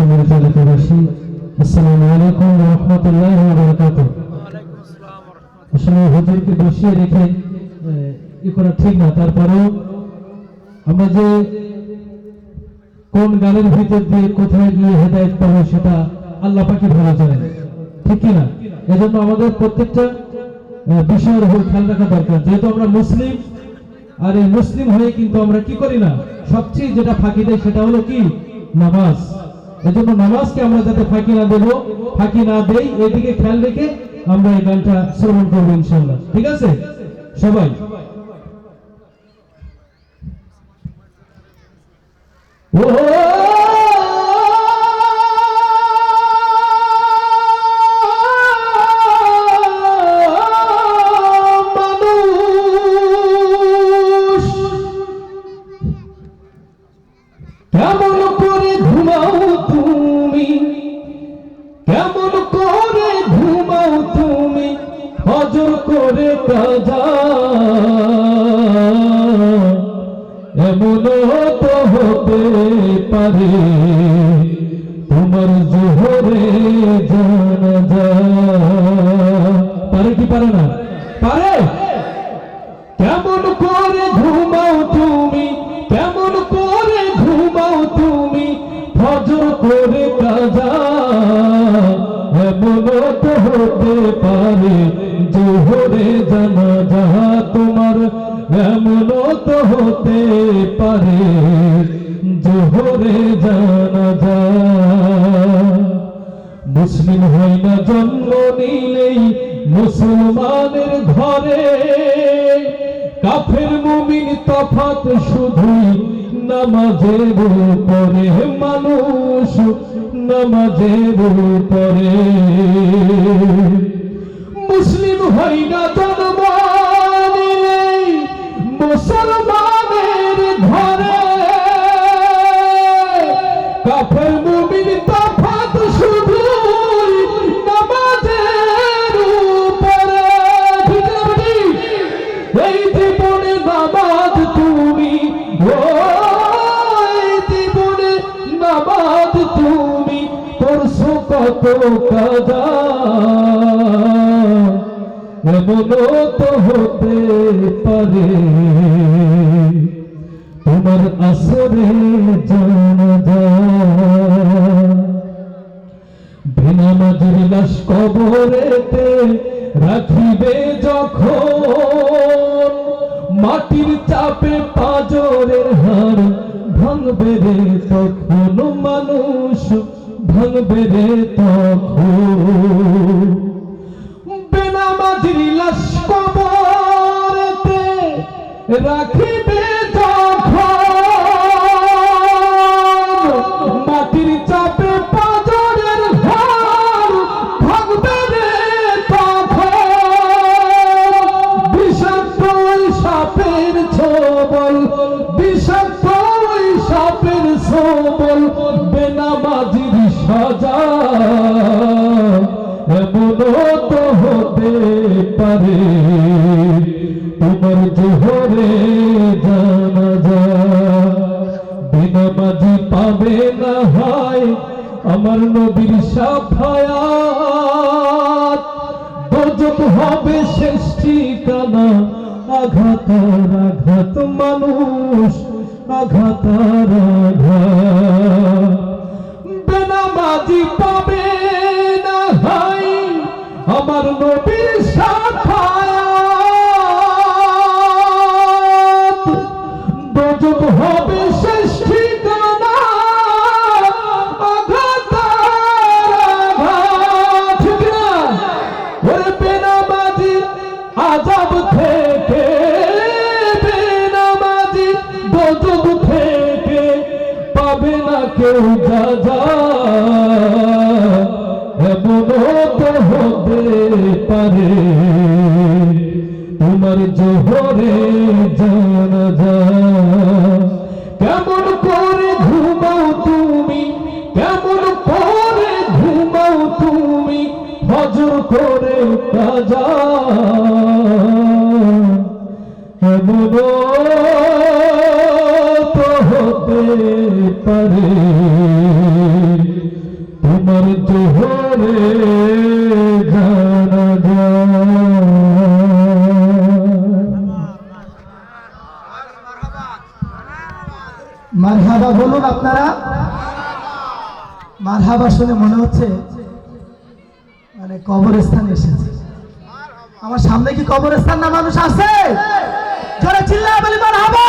সম্মানিত এলাকাবাসী, আসসালামু আলাইকুম ওয়া রাহমাতুল্লাহি ওয়া বারাকাতুহু। আসলে হুজুরকে বসিয়ে রেখে করা ঠিক না, তারপরেও আমরা যে কোন গানের ভিতর দিয়ে কোথায় গিয়ে হেদায়েত পাবো সেটা আল্লাহ পাকই ভালো জানেন, ঠিক কি না? এজন্য আমাদের প্রত্যেকটা বিষয়ের উপর খেয়াল রাখা দরকার। যেহেতু আমরা মুসলিম, আর এই মুসলিম হয়ে কিন্তু আমরা কি করি না, সবচেয়ে যেটা ফাঁকি দেয় সেটা হলো কি, নামাজ। এজন্য নামাজকে আমরা যাতে ফাঁকি না দেই, এদিকে খেয়াল রেখে আমরা এই গানটা শ্রবণ করবো ইনশাআল্লাহ। ঠিক আছে সবাই? ও কেমন করে ঘুমাও তুমি, কেমন করে ঘুমাও তুমি, ফজর করে কাজা, এমনও তো হতে পারে তোমার জোহরে জানাজা। পারে কি পারে না? পারে। কেমন করে ঘুমাও তুমি, কেমন করে ঘুমাও তুমি, ফজর করে কাজা, এমনও তো হতে পারে জোহরে জানাজা তোমার, এমনও তো হতে পারে জোহরে জানাজা। মুসলিম হয় না জন্ম নিলেই মুসলমানের ঘরে, কাফের মুমিন তফাৎ শুধুই নামাজের উপরে, মানুষ নামাজের উপরে। মুসলিম হয় না জন্ম নিলেই মুসলমানের ঘরে, কাফের মুমিন তফাৎ শুধুই নামাজের উপরে। এই জীবনে নামাজ তুমি, ওই জীবনে নামাজ তুমি পড়ছো কত কাজা, এমনও তো হতে পারে তোমার আসরে জানাজা। বেনামাজির লাশ কবরেতে রাখিবে যখন, মাটির চাপে পাঁজরের হাড় ভাঙবে রে তখন, মানুষ ভাঙবে রে তখন। বেনামাজির লাশ কবরেতে রাখিবে যখন, মাটির চাপে পাঁজরের হাড় ভাঙবে রে তখন। বিষাক্ত সাপের ছোবল, বিষাক্ত সাপের ছোবল, বেনামাজির সাজা, এমনও তো হতে পারে তোমার জোহরে জানাজা। বেনামাজি পাবে না হয় আমার নবীর শাফায়াত, দোজখ হবে শেষ ঠিকানা, আঘাত আর আঘাত, মানুষ আঘাত আর আঘাত। বেনামাজি পাবে না হয় আমার নবীর শাফায়াত, দোজখ হবে শেষ ঠিকানা, আঘাত আর আঘাত। ঠিক না? ওরে বেনামাজি আযাব থেকে, বেনামাজি দোজখ থেকে পাবে না কেউ যাজা, এমনও তো হতে পারে তোমার জোহরে জানাজা। কেমন করে ঘুমাও তুমি, কেমন করে ঘুমাও তুমি, ফজর করে কাজা, এমনও তো হতে পারে তোমার জোহরে জানাজা। মারহাবা বলুন আপনারা। মারহাবা শুনে মনে হচ্ছে মানে কবরস্থানে এসেছে। আমার সামনে কি কবরস্থান না মানুষ আছে? যারা চিল্লায় বলি মারহাবা।